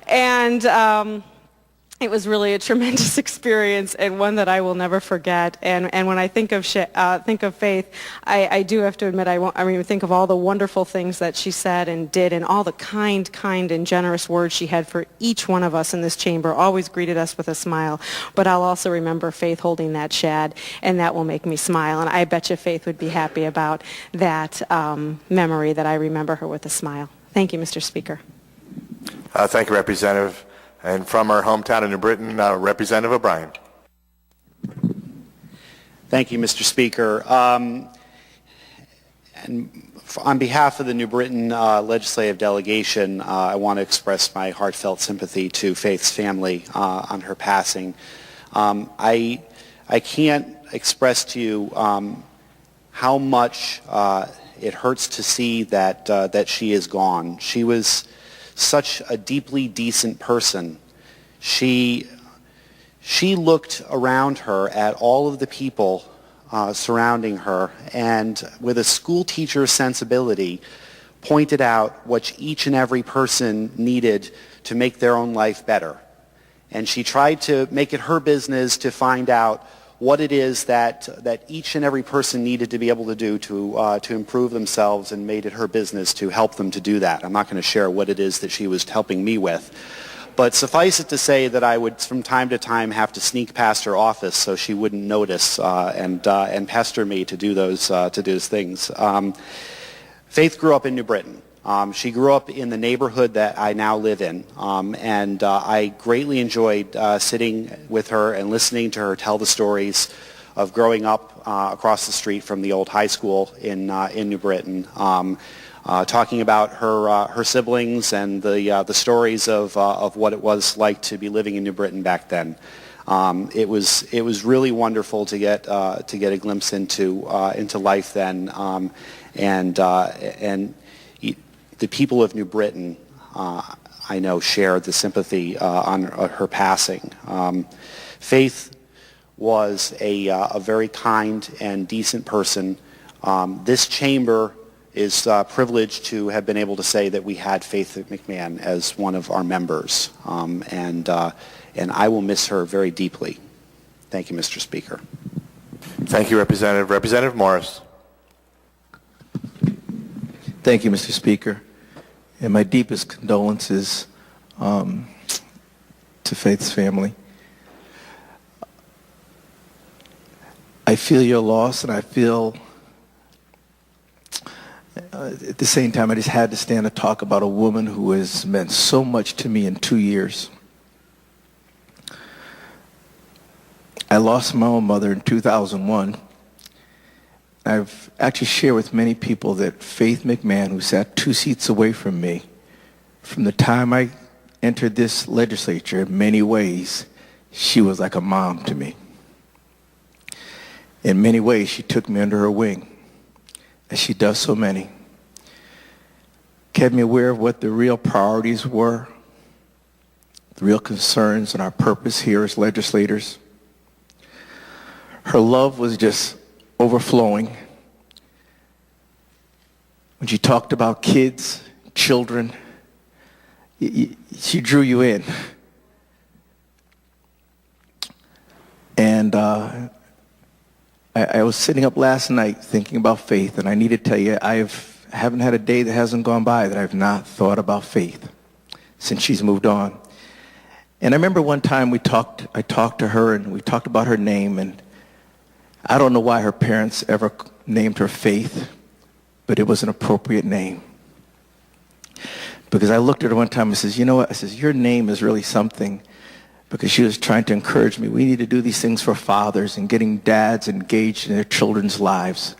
And it was really a tremendous experience and one that I will never forget. And when I think of Faith, I do have to admit I mean think of all the wonderful things that she said and did, and all the kind and generous words she had for each one of us in this chamber. Always greeted us with a smile. But I'll also remember Faith holding that shad, and that will make me smile. And I bet you Faith would be happy about that memory, that I remember her with a smile. Thank you, Mr. Speaker. Thank you, Representative. And from our hometown of New Britain, Representative O'Brien. Thank you, Mr. Speaker. And on behalf of the New Britain legislative delegation, I want to express my heartfelt sympathy to Faith's family on her passing. I can't express to you how much it hurts to see that she is gone. She was such a deeply decent person. She looked around her at all of the people surrounding her, and with a school teacher's sensibility pointed out what each and every person needed to make their own life better. And she tried to make it her business to find out what it is that each and every person needed to be able to do to improve themselves, and made it her business to help them to do that. I'm not going to share what it is that she was helping me with. But suffice it to say that I would from time to time have to sneak past her office so she wouldn't notice and pester me to do those things. Faith grew up in New Britain. She grew up in the neighborhood that I now live in, and I greatly enjoyed sitting with her and listening to her tell the stories of growing up across the street from the old high school in New Britain, talking about her siblings and the stories of what it was like to be living in New Britain back then. It was really wonderful to get a glimpse into life then, and the people of New Britain, I know, share the sympathy on her passing. Faith was a very kind and decent person. This chamber is privileged to have been able to say that we had Faith McMahon as one of our members, and I will miss her very deeply. Thank you, Mr. Speaker. Thank you, Representative. Representative Morris. Thank you, Mr. Speaker. And my deepest condolences to Faith's family. I feel your loss, and I feel at the same time I just had to stand and talk about a woman who has meant so much to me in 2 years. I lost my own mother in 2001. I've actually shared with many people that Faith McMahon, who sat 2 seats away from me, from the time I entered this legislature, in many ways, she was like a mom to me. In many ways, she took me under her wing, as she does so many. Kept me aware of what the real priorities were, the real concerns and our purpose here as legislators. Her love was just overflowing. When she talked about kids, children, she drew you in. And I was sitting up last night thinking about Faith, and I need to tell you, I haven't had a day that hasn't gone by that I've not thought about Faith since she's moved on. And I remember one time I talked to her, and we talked about her name, and I don't know why her parents ever named her Faith, but it was an appropriate name. Because I looked at her one time and says, you know what? I says, your name is really something. Because she was trying to encourage me. We need to do these things for fathers and getting dads engaged in their children's lives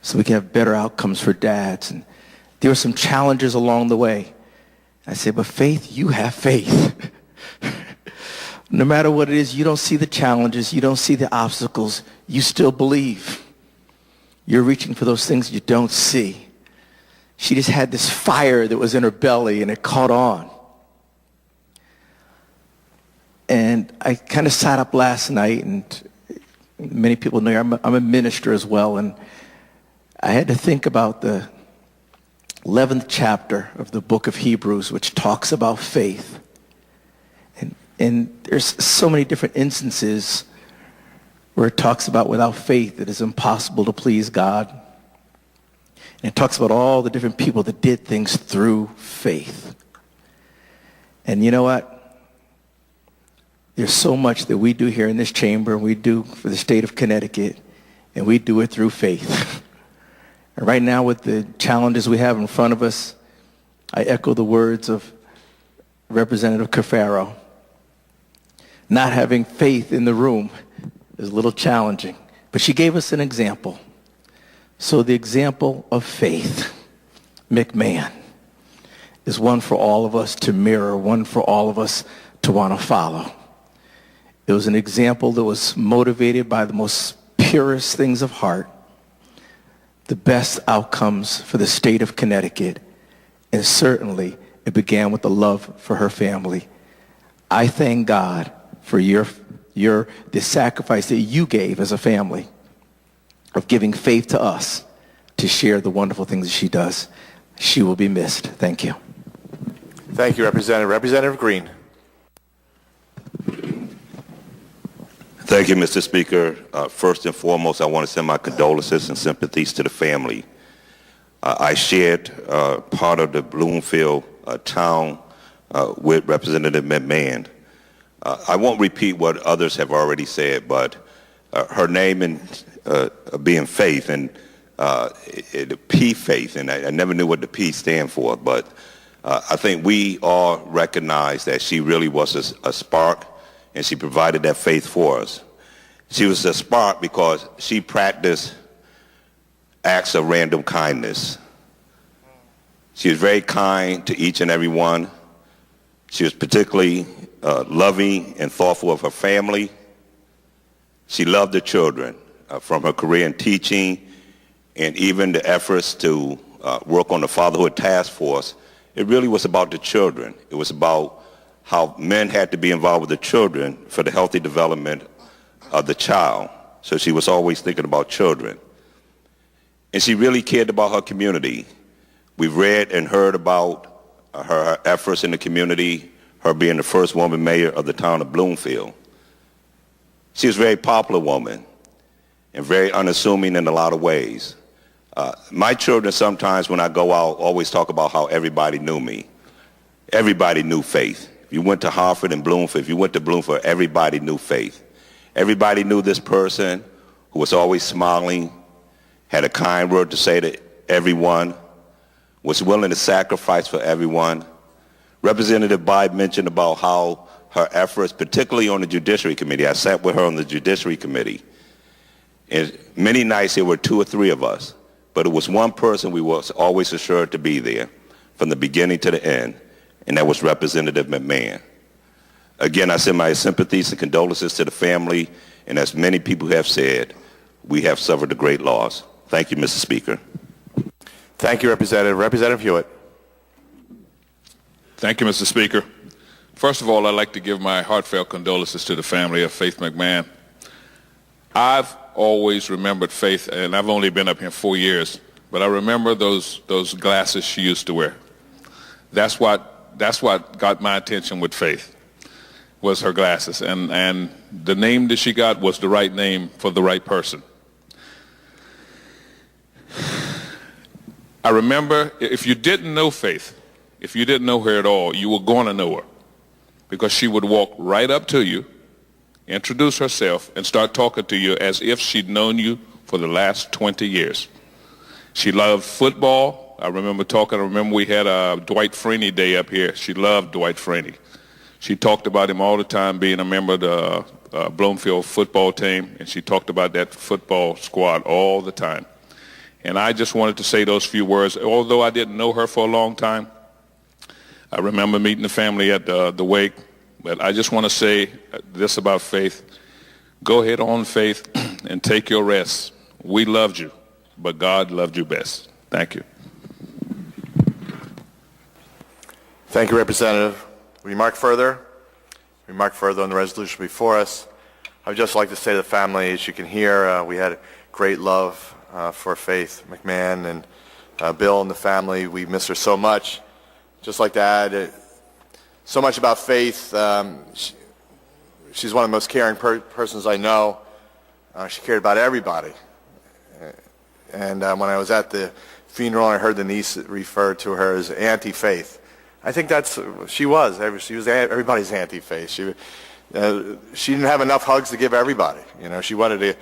so we can have better outcomes for dads. And there were some challenges along the way. I said, but Faith, you have faith. No matter what it is, you don't see the challenges, you don't see the obstacles, you still believe. You're reaching for those things you don't see. She just had this fire that was in her belly, and it caught on. And I kind of sat up last night, and many people know I'm a minister as well, and I had to think about the 11th chapter of the book of Hebrews, which talks about faith. And there's so many different instances where it talks about without faith it is impossible to please God. And it talks about all the different people that did things through faith. And you know what? There's so much that we do here in this chamber, we do for the state of Connecticut, and we do it through faith. And right now, with the challenges we have in front of us, I echo the words of Representative Cafaro. Not having faith in the room is a little challenging, but she gave us an example. So the example of Faith McMahon is one for all of us to mirror, one for all of us to want to follow. It was an example that was motivated by the most purest things of heart, the best outcomes for the state of Connecticut, and certainly it began with the love for her family. I thank God for the sacrifice that you gave as a family of giving faith to us to share the wonderful things that she does. She will be missed. Thank you. Thank you, Representative. Representative Green. Thank you, Mr. Speaker. First and foremost, I want to send my condolences and sympathies to the family. I shared part of the Bloomfield town with Representative McMahon. I won't repeat what others have already said, but her name and being Faith and the P Faith, and I never knew what the P stand for, but I think we all recognize that she really was a spark, and she provided that faith for us. She was a spark because she practiced acts of random kindness. She was very kind to each and every one. She was particularly loving and thoughtful of her family. She loved the children from her career in teaching and even the efforts to work on the Fatherhood Task Force. It really was about the children. It was about how men had to be involved with the children for the healthy development of the child. So she was always thinking about children. And she really cared about her community. We've read and heard about her efforts in the community, her being the first woman mayor of the town of Bloomfield. She was a very popular woman and very unassuming in a lot of ways. My children sometimes when I go out always talk about how everybody knew me. Everybody knew Faith. If you went to Hartford and Bloomfield, if you went to Bloomfield, everybody knew Faith. Everybody knew this person who was always smiling, had a kind word to say to everyone, was willing to sacrifice for everyone. Representative Biden mentioned about how her efforts, particularly on the Judiciary Committee, I sat with her on the Judiciary Committee, and many nights there were 2 or 3 of us, but it was one person we was always assured to be there from the beginning to the end, and that was Representative McMahon. Again, I send my sympathies and condolences to the family, and as many people have said, we have suffered a great loss. Thank you, Mr. Speaker. Thank you, Representative. Representative Hewitt. Thank you, Mr. Speaker. First of all, I'd like to give my heartfelt condolences to the family of Faith McMahon. I've always remembered Faith, and I've only been up here 4 years, but I remember those glasses she used to wear. That's what got my attention with Faith, was her glasses, and the name that she got was the right name for the right person. I remember, if you didn't know Faith, if you didn't know her at all, you were going to know her, because she would walk right up to you, introduce herself, and start talking to you as if she'd known you for the last 20 years. She loved football. I remember we had a Dwight Freeney Day up here. She loved Dwight Freeney. She talked about him all the time, being a member of the Bloomfield football team, and she talked about that football squad all the time. And I just wanted to say those few words. Although I didn't know her for a long time, I remember meeting the family at the wake. But I just want to say this about Faith. Go ahead on, Faith, and take your rest. We loved you, but God loved you best. Thank you. Thank you, Representative. Remark further? Remark further on the resolution before us. I would just like to say to the family, as you can hear, we had great love for Faith McMahon, and Bill and the family. We miss her so much. Just like to add, so much about Faith. She's one of the most caring persons I know. She cared about everybody. And when I was at the funeral, I heard the niece refer to her as Auntie Faith. I think she was everybody's Auntie Faith. She didn't have enough hugs to give everybody. You know, she wanted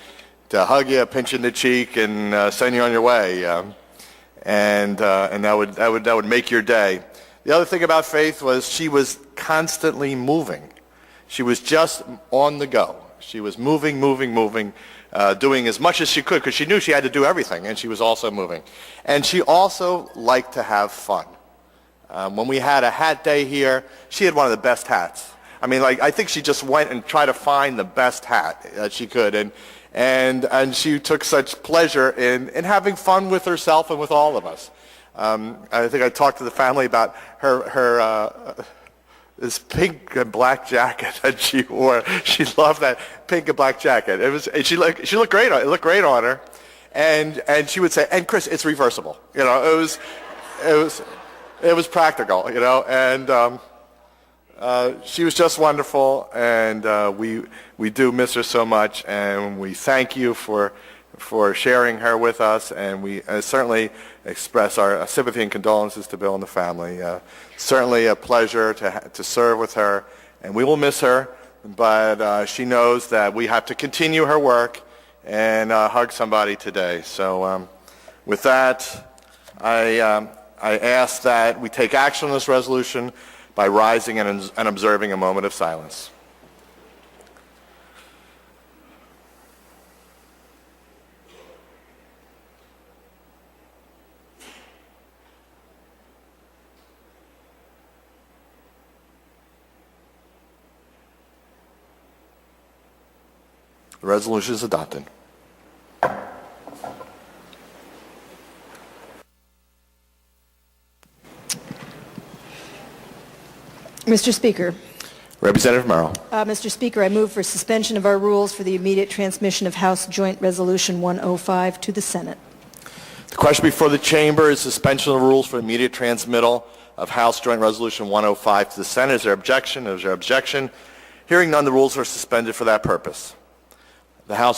to hug you, pinch you in the cheek, and send you on your way. And that would make your day. The other thing about Faith was she was constantly moving. She was just on the go. She was moving, doing as much as she could because she knew she had to do everything, and she was also moving. And she also liked to have fun. When we had a hat day here, she had one of the best hats. I mean, I think she just went and tried to find the best hat that she could, and she took such pleasure in having fun with herself and with all of us. I think I talked to the family about her this pink and black jacket that she wore. She loved that pink and black jacket. She looked great. It looked great on her, and she would say, "And Chris, it's reversible." You know, it was practical. You know, and she was just wonderful, and we do miss her so much, and we thank you for sharing her with us, and we certainly express our sympathy and condolences to Bill and the family. Certainly a pleasure to serve with her, and we will miss her, but she knows that we have to continue her work and hug somebody today. So with that, I ask that we take action on this resolution by rising and observing a moment of silence. The resolution is adopted. Mr. Speaker. Representative Merrill. Mr. Speaker, I move for suspension of our rules for the immediate transmission of House Joint Resolution 105 to the Senate. The question before the Chamber is suspension of the rules for immediate transmittal of House Joint Resolution 105 to the Senate. Is there objection? Is there objection? Hearing none, the rules are suspended for that purpose. The House